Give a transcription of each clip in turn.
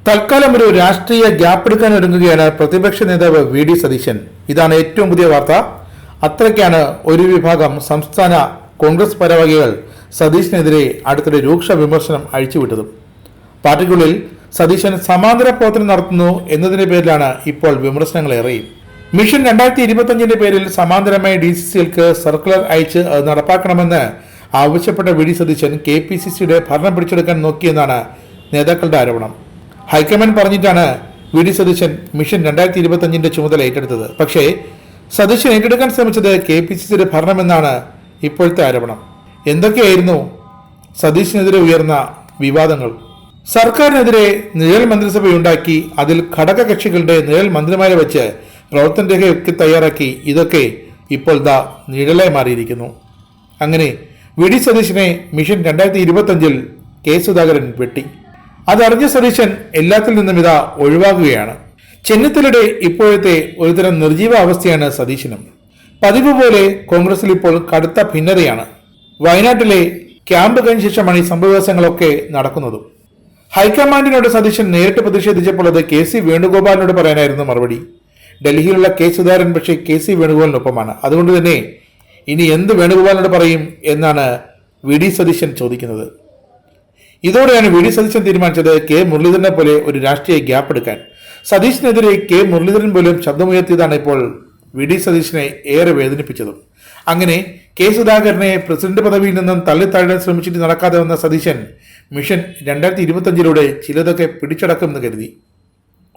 തൽക്കാലം ഒരു രാഷ്ട്രീയ ഗ്യാപ്പ് എടുക്കാൻ ഒരുങ്ങുകയാണ് പ്രതിപക്ഷ നേതാവ് വി ഡി സതീശൻ. ഇതാണ് ഏറ്റവും പുതിയ വാർത്ത. അത്രയ്ക്കാണ് ഒരു വിഭാഗം സംസ്ഥാന കോൺഗ്രസ് ഭാരവാഹികൾ സതീശനെതിരെ അടുത്തിടെ രൂക്ഷ വിമർശനം അഴിച്ചുവിട്ടതും. പാർട്ടിക്കുള്ളിൽ സതീശൻ സമാന്തര പ്രവർത്തനം നടത്തുന്നു എന്നതിന്റെ പേരിലാണ് ഇപ്പോൾ വിമർശനങ്ങൾ ഏറെയും. മിഷൻ 2025 പേരിൽ സമാന്തരമായി DCCകൾക്ക് സർക്കുലർ അയച്ച് അത് നടപ്പാക്കണമെന്ന് ആവശ്യപ്പെട്ട വി ഡി സതീശൻ KPCCയുടെ ഭരണം പിടിച്ചെടുക്കാൻ നോക്കിയെന്നാണ് നേതാക്കളുടെ ആരോപണം. ഹൈക്കമാൻഡ് പറഞ്ഞിട്ടാണ് വി ഡി സതീശൻ മിഷൻ 2025 ചുമതല ഏറ്റെടുത്തത്. പക്ഷേ സതീശൻ ഏറ്റെടുക്കാൻ ശ്രമിച്ചത് KPCCയുടെ ഭരണമെന്നാണ് ഇപ്പോഴത്തെ ആരോപണം. എന്തൊക്കെയായിരുന്നു സതീശനെതിരെ ഉയർന്ന വിവാദങ്ങൾ? സർക്കാരിനെതിരെ നിഴൽ മന്ത്രിസഭയുണ്ടാക്കി അതിൽ ഘടകകക്ഷികളുടെ നിഴൽ മന്ത്രിമാരെ വെച്ച് പ്രവർത്തന രേഖയൊക്കെ തയ്യാറാക്കി. ഇതൊക്കെ ഇപ്പോൾ നിഴലായി മാറിയിരിക്കുന്നു. അങ്ങനെ വി ഡി സതീശനെ മിഷൻ 2025 കെ സുധാകരൻ വെട്ടി. അതറിഞ്ഞ സതീശൻ എല്ലാത്തിൽ നിന്നും ഒഴിവാകുകയാണ്. ചെന്നിത്തലയുടെ ഇപ്പോഴത്തെ ഒരുതരം നിർജീവ അവസ്ഥയാണ് സതീശനും. പതിവ് പോലെ കോൺഗ്രസിൽ ഇപ്പോൾ കടുത്ത ഭിന്നതയാണ്. വയനാട്ടിലെ ക്യാമ്പ് കഴിഞ്ഞ ശേഷമാണ് ഈ സംഭവവികാസങ്ങളൊക്കെ നടക്കുന്നതും. ഹൈക്കമാൻഡിനോട് സതീശൻ നേരിട്ട് പ്രതിഷേധിച്ചപ്പോൾ അത് KC വേണുഗോപാലിനോട് പറയാനായിരുന്നു മറുപടി. ഡൽഹിയിലുള്ള കെ സുധാകരൻ പക്ഷേ KC വേണുഗോപാലിനൊപ്പമാണ്. അതുകൊണ്ട് തന്നെ ഇനി എന്ത് വേണുഗോപാലിനോട് പറയും എന്നാണ് വി ഡി സതീശൻ ചോദിക്കുന്നത്. ഇതോടെയാണ് വി ഡി സതീശൻ തീരുമാനിച്ചത് കെ മുരളീധരനെ പോലെ ഒരു രാഷ്ട്രീയ ഗ്യാപ്പ് എടുക്കാൻ. സതീശനെതിരെ കെ മുരളീധരൻ പോലും ശബ്ദമുയർത്തിയതാണ് ഇപ്പോൾ വി ഡി സതീശനെ ഏറെ വേദനിപ്പിച്ചതും. അങ്ങനെ കെ സുധാകരനെ പ്രസിഡന്റ് പദവിയിൽ നിന്നും തള്ളിത്താഴാൻ ശ്രമിച്ചിട്ട് നടക്കാതെ വന്ന സതീശൻ മിഷൻ 2025 ചിലതൊക്കെ പിടിച്ചടക്കുമെന്ന് കരുതി.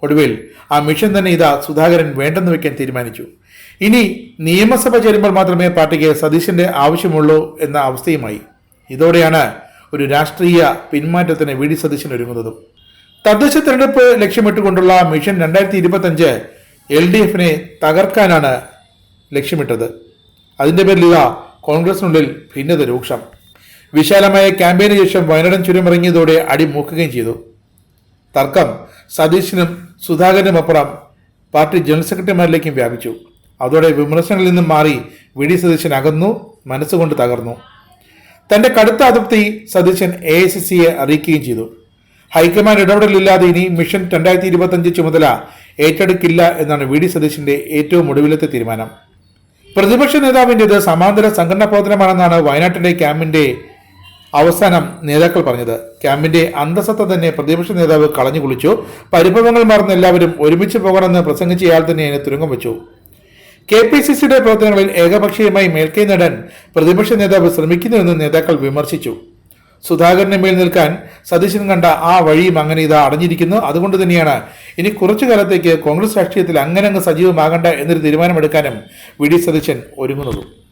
ഒടുവിൽ ആ മിഷൻ തന്നെ സുധാകരൻ വേണ്ടെന്ന് വെക്കാൻ തീരുമാനിച്ചു. ഇനി നിയമസഭ ചേരുമ്പോൾ മാത്രമേ പാർട്ടിക്ക് സതീശന്റെ ആവശ്യമുള്ളൂ എന്ന അവസ്ഥയുമായി. ഇതോടെയാണ് ഒരു രാഷ്ട്രീയ പിന്മാറ്റത്തിന് വി ഡി സതീശൻ ഒരുങ്ങുന്നതും. തദ്ദേശ തെരഞ്ഞെടുപ്പ് ലക്ഷ്യമിട്ടുകൊണ്ടുള്ള മിഷൻ 2025 LDFനെ തകർക്കാനാണ് ലക്ഷ്യമിട്ടത്. അതിന്റെ പേരിൽ കോൺഗ്രസിനുള്ളിൽ ഭിന്നത രൂക്ഷം. വിശാലമായ ക്യാമ്പയിന് ശേഷം വയനാടൻ ചുരമിറങ്ങിയതോടെ അടി മൂക്കുകയും ചെയ്തു. തർക്കം സതീശനും സുധാകരനുമപ്പുറം പാർട്ടി ജനറൽ സെക്രട്ടറിമാരിലേക്കും വ്യാപിച്ചു. അതോടെ വിമർശനങ്ങളിൽ നിന്നും മാറി വി ഡി സതീശൻ അകന്നു, മനസ്സുകൊണ്ട് തകർന്നു. തന്റെ കടുത്ത അതൃപ്തി സതീശൻ AICCയെ അറിയിക്കുകയും ചെയ്തു. ഹൈക്കമാൻഡ് ഇടപെടലില്ലാതെ ഇനി മിഷൻ 2025 ചുമതല ഏറ്റെടുക്കില്ല എന്നാണ് വി ഡി സതീശന്റെ ഏറ്റവും ഒടുവിലത്തെ തീരുമാനം. പ്രതിപക്ഷ നേതാവിൻ്റെത് സമാന്തര സംഘടനാ പ്രവർത്തനമാണെന്നാണ് വയനാട്ടിലെ ക്യാമ്പിന്റെ അവസാനം നേതാക്കൾ പറഞ്ഞത്. ക്യാമ്പിന്റെ അന്തസത്ത തന്നെ പ്രതിപക്ഷ നേതാവ് കളഞ്ഞു കുളിച്ചു. പരിഭവങ്ങൾ മറന്ന് എല്ലാവരും ഒരുമിച്ച് പോകണമെന്ന് പ്രസംഗിച്ചയാൾ തന്നെ അതിനെ തുരങ്കം വെച്ചു. KPCCയുടെ പ്രവർത്തനങ്ങളിൽ ഏകപക്ഷീയമായി മേൽക്കൈ നേടാൻ പ്രതിപക്ഷ നേതാവ് ശ്രമിക്കുന്നുവെന്ന് നേതാക്കൾ വിമർശിച്ചു. സുധാകരന് മേൽ നിൽക്കാൻ സതീശൻ കണ്ട ആ വഴിയും അങ്ങനെ അടഞ്ഞിരിക്കുന്നു. അതുകൊണ്ട് തന്നെയാണ് ഇനി കുറച്ചു കാലത്തേക്ക് കോൺഗ്രസ് രാഷ്ട്രീയത്തിൽ അങ്ങനെ സജീവമാകണ്ട എന്നൊരു തീരുമാനമെടുക്കാനും വി ഡി സതീശൻ ഒരുങ്ങുന്നതും.